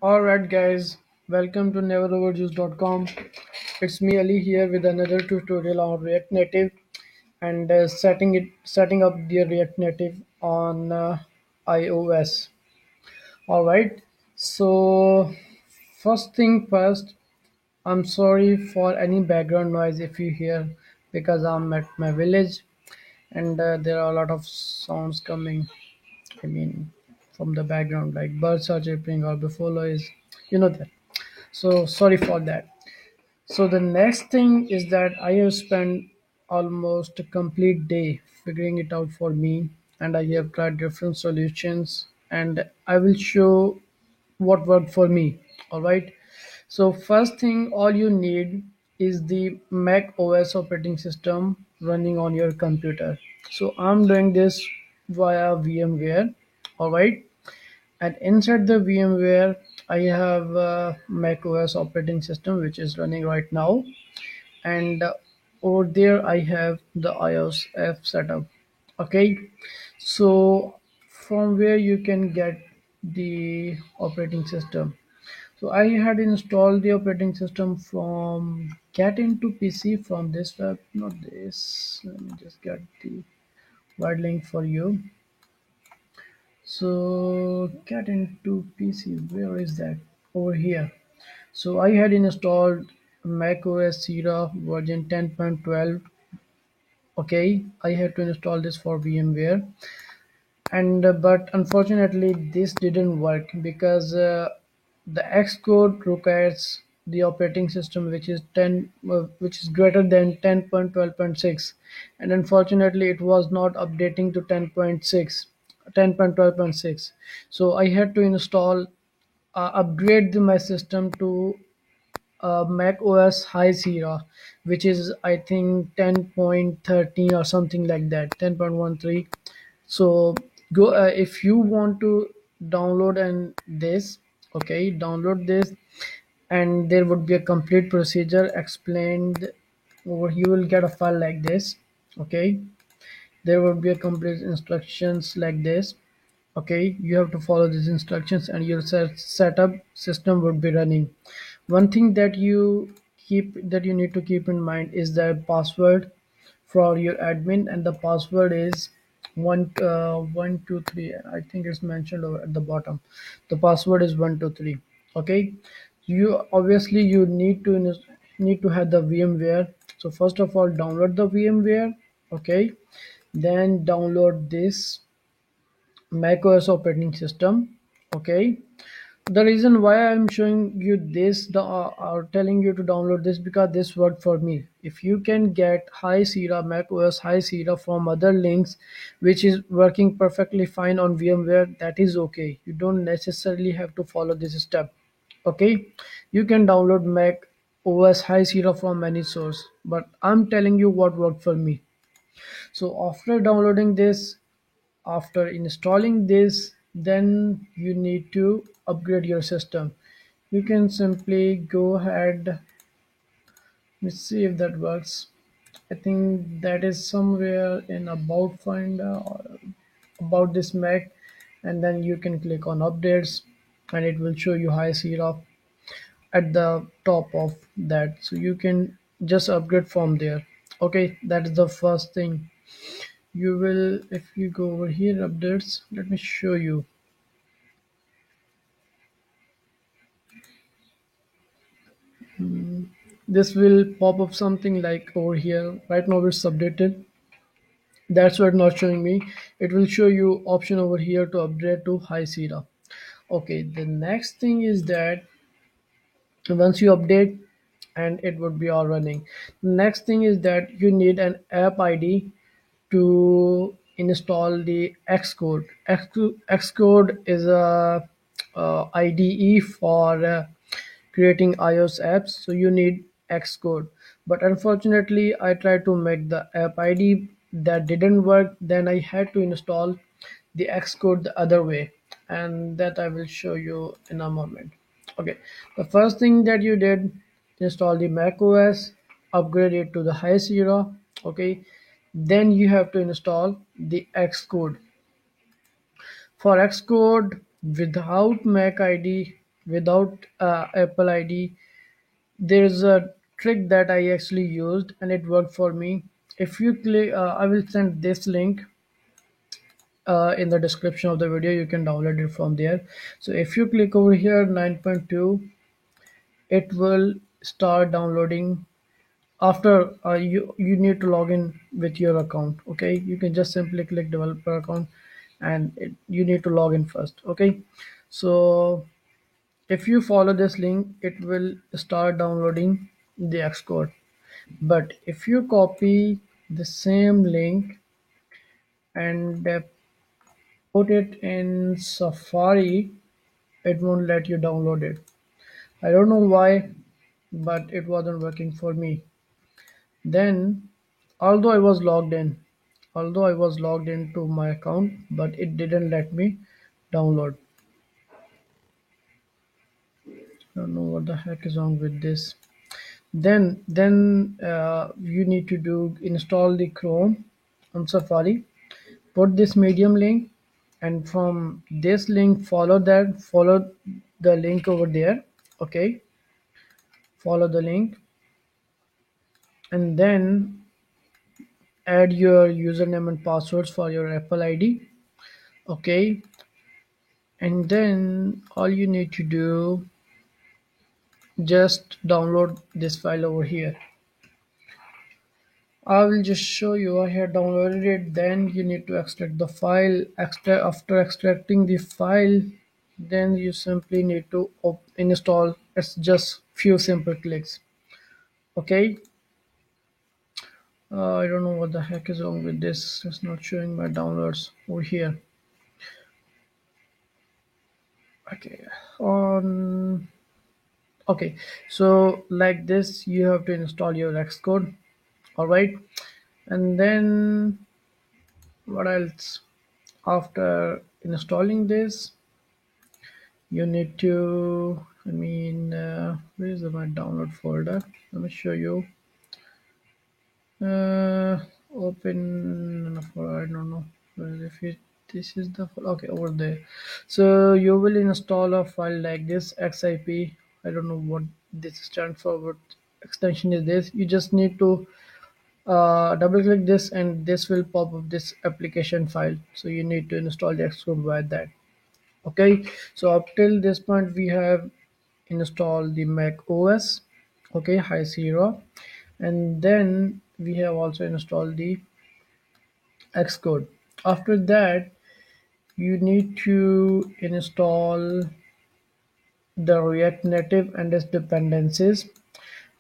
Alright, guys, welcome to neveroverjuice.com. It's me Ali here with another tutorial on React Native and setting up the React Native on iOS. Alright, so first thing first, I'm sorry for any background noise if you hear because I'm at my village and there are a lot of sounds coming. I mean, from the background, like birds are chirping or buffalo is, you know that. So sorry for that. So the next thing is that I have spent almost a complete day figuring it out for me, and I have tried different solutions, and I will show what worked for me. All right. So first thing, all you need is the Mac OS operating system running on your computer. So I'm doing this via VMware. All right, and inside the VMware, I have macOS operating system which is running right now, and over there I have the iOS app setup. Okay, so from where you can get the operating system. So I had installed the operating system from Get into PC from this web, not this. Let me just get the wide link for you. So get into PC. Where is that? Over here. So I had installed macOS Sierra version 10.12. Okay, I had to install this for VMware, and but unfortunately this didn't work because the Xcode requires the operating system which is greater than 10.12.6, and unfortunately it was not updating to 10.6, 10.12.6. So I had to install upgrade my system to Mac OS High Sierra, which is I think 10.13 or something like that, 10.13. So go if you want to download and this, okay, download this, and there would be a complete procedure explained over. You will get a file like this, okay. There would be a complete instructions like this. Okay, you have to follow these instructions and your setup system would be running. One thing that you need to keep in mind is the password for your admin, and the password is 123. I think it's mentioned over at the bottom. The password is 123. Okay, you obviously you need to have the VMware. So first of all, download the VMware. Okay, then download this macOS operating system. Okay, the reason why I'm showing you this, or telling you to download this, because this worked for me. If you can get High Sierra, macOS High Sierra from other links which is working perfectly fine on VMware, that is okay. You don't necessarily have to follow this step. Okay, you can download Mac OS High Sierra from any source, but I'm telling you what worked for me. So after downloading this, after installing this, then you need to upgrade your system. You can simply go ahead. Let's see if that works. I think that is somewhere in about finder or about this Mac, and then you can click on updates and it will show you High Sierra at the top of that, so you can just upgrade from there. Okay, that is the first thing. You will, if you go over here updates, let me show you. This will pop up something like over here. Right now it's updated. That's what not showing me. It will show you option over here to upgrade to High Sierra. Okay, the next thing is that once you update, and it would be all running. Next thing is that you need an app ID to install the Xcode. Xcode is a IDE for creating iOS apps, so you need Xcode. But unfortunately, I tried to make the app ID, that didn't work. Then I had to install the Xcode the other way, and that I will show you in a moment. Okay, the first thing that you did, install the Mac OS, upgrade it to the High Sierra. Okay, then you have to install the Xcode. For Xcode without Mac ID, without Apple ID. There's a trick that I actually used and it worked for me. If you click, I will send this link in the description of the video. You can download it from there. So if you click over here 9.2, it will start downloading. After you need to log in with your account. Okay, you can just simply click developer account, and you need to log in first. Okay, so if you follow this link, it will start downloading the Xcode. But if you copy the same link and put it in Safari, it won't let you download it. I don't know why, but it wasn't working for me. Then, although I was logged in, although I was logged into my account, but it didn't let me download. I don't know what the heck is wrong with this. Then you need to do install the Chrome on Safari. Put this medium link, and from this link follow the link over there. Okay, follow the link, and then add your username and passwords for your Apple ID. Okay, and then all you need to do, just download this file over here. I will just show you. I have downloaded it. Then you need to extract the file. After extracting the file, then you simply need to install. It's just few simple clicks. Okay, I don't know what the heck is wrong with this. It's not showing my downloads over here. Okay, on. Okay, so like this you have to install your Xcode. All right, and then what else? After installing this, you need to, where is my download folder? Let me show you. uh Open for, I don't know if it, this is the okay, over there. So you will install a file like this, xip. I don't know what this stands for, what extension is this. You just need to double click this, and this will pop up this application file. So you need to install the Xcode by that. Okay, so up till this point we have installed the Mac OS. Okay, High Sierra, and then we have also installed the Xcode. After that, you need to install the React Native and its dependencies.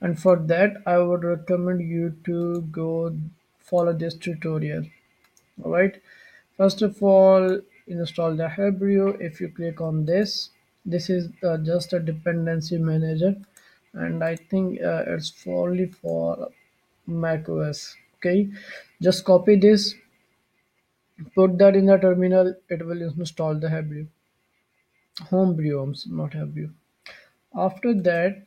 And for that, I would recommend you to go follow this tutorial. All right, first of all, install the Hebrew. If you click on this, this is just a dependency manager, and I think it's only for Mac OS. Okay, just copy this, put that in the terminal. It will install the Hebrew. Homebrew, not Hebrew. After that,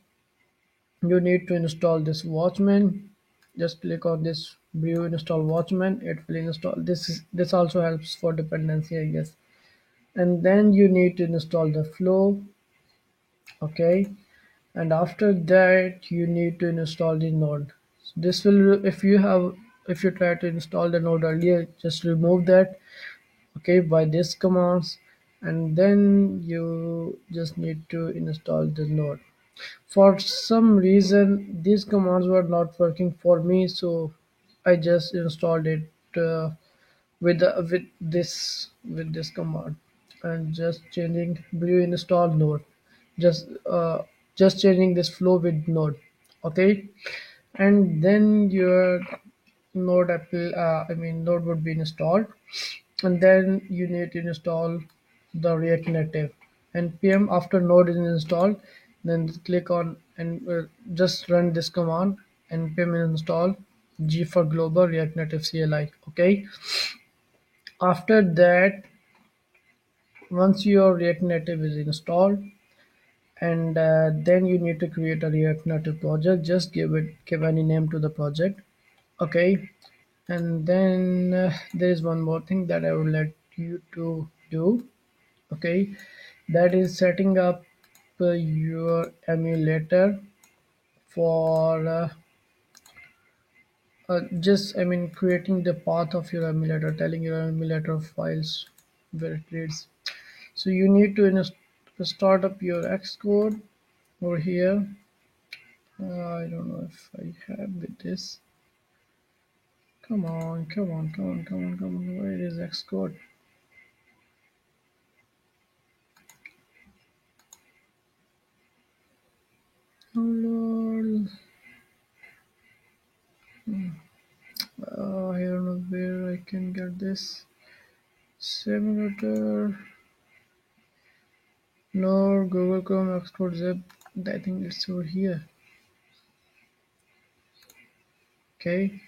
you need to install this Watchman. Just click on this brew install Watchman. It will install this. This also helps for dependency, I guess. And then you need to install the flow. Okay, and after that you need to install the node. So this will, if you try to install the node earlier, just remove that. Okay, by this commands, and then you just need to install the node. For some reason these commands were not working for me, so I just installed it with this command, and just changing brew install node, just uh, just changing this flow with node. Okay, and then your node would be installed, and then you need to install the React Native npm. After node is installed, then click on and just run this command, npm install g for global React Native CLI. Okay, after that, once your React Native is installed, and then you need to create a React Native project. Just give any name to the project. Okay, and then there is one more thing that I would let you to do. Okay, that is setting up your emulator for just creating the path of your emulator, telling your emulator files where it reads. So you need to start up your Xcode over here. I don't know if I have with this. Come on, come on, come on, come on, come on. Where is Xcode? Oh lord. I don't know where I can get this. Simulator. No, Google Chrome Xcode zip. I think it's over here. Okay.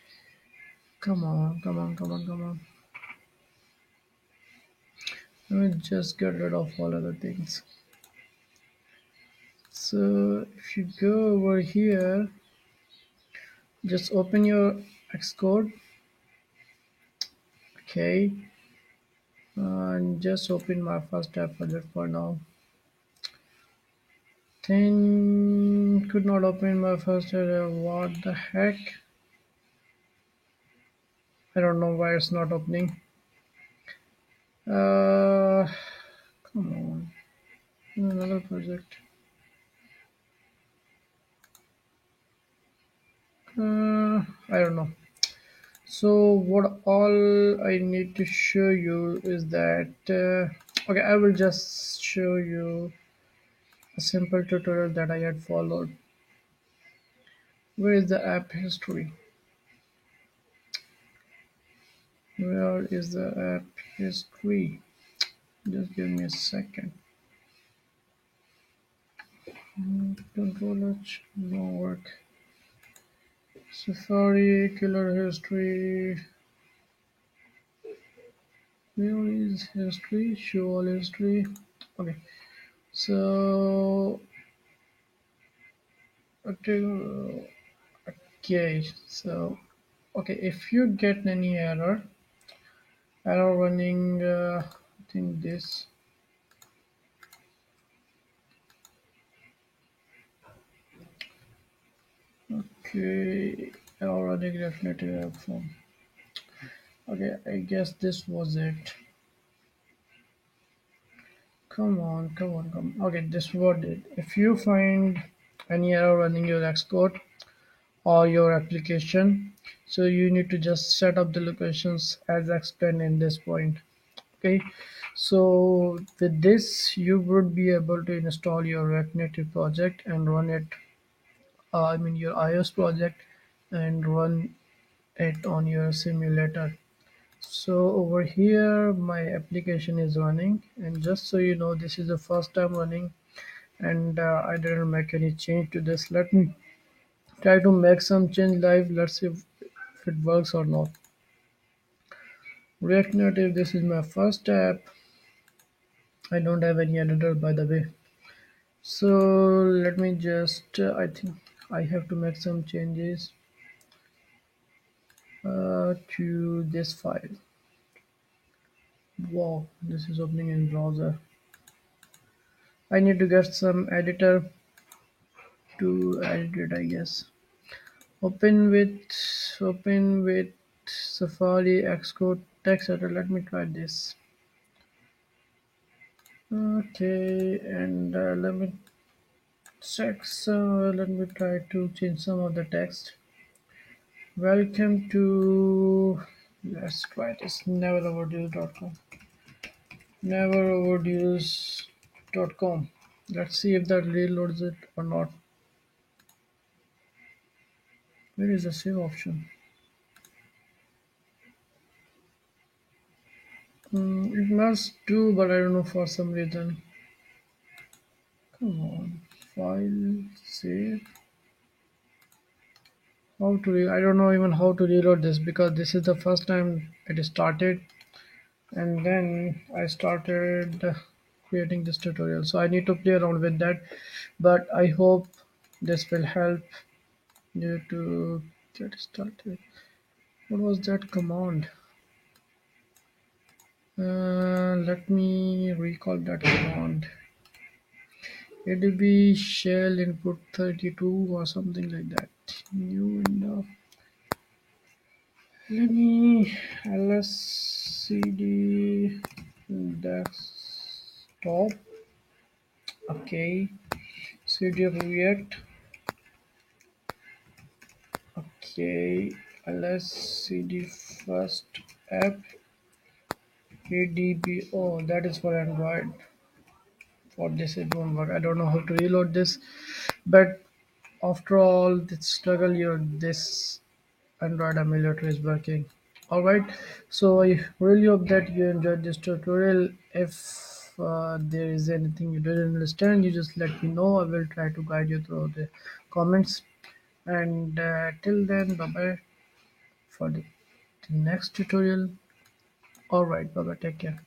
Come on, come on, come on, come on. Let me just get rid of all other things. So if you go over here, just open your Xcode. Okay. And just open my first tab project for now. Then could not open my first tab. What the heck? I don't know why it's not opening. Uh, Come on. Another project. I don't know. So what all I need to show you is that okay, I will just show you a simple tutorial that I had followed. Where is the app history? Where is the app history? Just give me a second. Control H, no work. Safari, killer history. Where is history? Show all history. Okay, so okay, okay, so okay, if you get any error running, I think this. Okay, error running definitely app form. Okay, I guess this was it. Come on, come on, come on. Okay, this what it. If you find any error running your Xcode or your application, so you need to just set up the locations as explained in this point. Okay, so with this you would be able to install your React Native project and run it. Your iOS project and run it on your simulator. So over here my application is running, and just so you know, this is the first time running, and I didn't make any change to this. Let me try to make some change live. Let's see if it works or not. React Native, this is my first app. I don't have any editor, by the way. So let me just I think I have to make some changes to this file. Wow, this is opening in browser. I need to get some editor to edit it, I guess. Open with Safari, Xcode, text editor. Let me try this. Okay, and let me try to change some of the text. Welcome to, let's try this, neveroverdues.com. Neveroverdues.com. Let's see if that reloads it or not. Where is the save option? It must do, but I don't know for some reason. Come on, file, save. I don't know even how to reload this, because this is the first time it started, and then I started creating this tutorial. So I need to play around with that, but I hope this will help you to get started. What was that command? Let me recall that command. ADB shell input 32 or something like that. New window. Let me LSCD desktop. Okay. CD React. Okay. LSCD first app. ADB. Oh, that is for Android. For this it won't work. I don't know how to reload this, but after all the struggle, your this Android emulator is working. All right. So I really hope that you enjoyed this tutorial. If there is anything you didn't understand, you just let me know. I will try to guide you through the comments. And till then, bye bye for the next tutorial. All right. Bye bye. Take care.